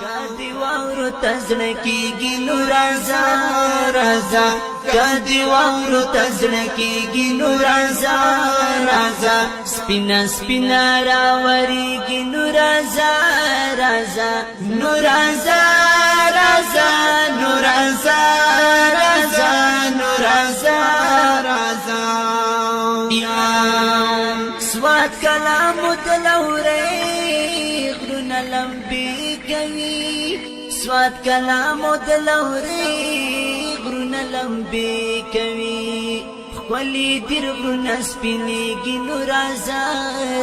کدی واورو تزړکیږي نو رازا رازا کدی واورو تزړکیږي نو رازا رازا سپینا سپینا راوریږي نو رازا رازا نو رازا رازا نو رازا رازا نو رازا رازا یا سواد کلام تلوري غرنا لمبي سواد کلام دلوري غرنا لمبي کوي خولي در غرنا سپينيږي نو رازا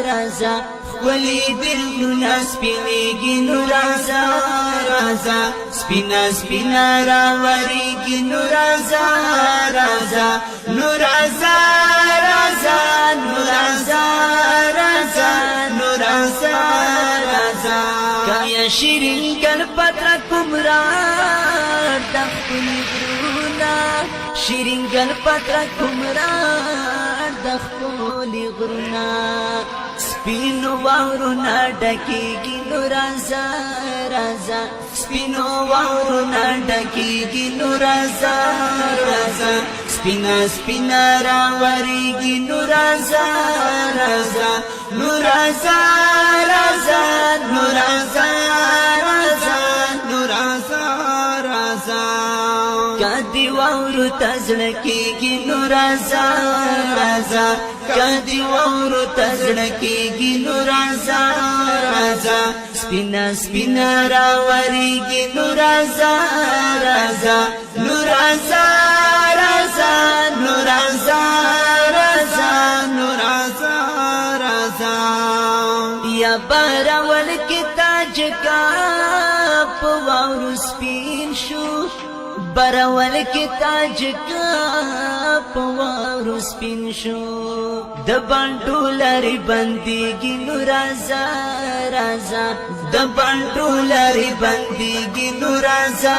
رازا خولي در غرنا سپينيږي نو رازا رازا سپينا سپينا راوريږي نو رازا رازا نو رازا رازا نو رازا رازا نو رازا رازا کایا شیرین کل پتر کمرار دخلی غرونا شیرین کل پتر کمرار دخلی غرونا سپینو واورونا ډکیږي نو رازا رازا سپینو واورونا ډکیږي نو رازا رازا سپینا سپینا راوریږي نو رازا رازا نو رازا رازا نو رازا رازا نو رازا رازا کدی واورو تزړکیږي نو رازا رازا کدی واورو تزړکیږي نو رازا رازا سپینا سپینا راوریږي نو رازا رازا نو رازا رازا نو رازا رازا نو رازا رازا یا باراول کی تاج کا پواور سپین شو باراول کی تاج کا پواور سپین شو د باندو لري بنديږي نو رازا رازا د باندو لري بنديږي نو رازا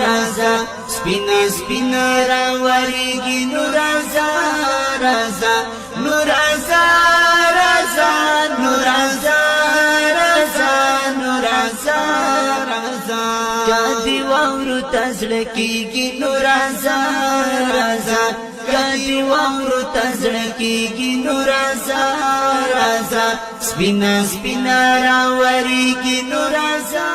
رازا سپینا سپینا راوریږي نو رازا رازا نو رازا رازا نو رازا رازا نو رازا رازا کدی واورو تزړکیږي نو رازا رازا کدی واورو تزړکیږي نو رازا رازا سپینا سپینا راوریږي نو رازا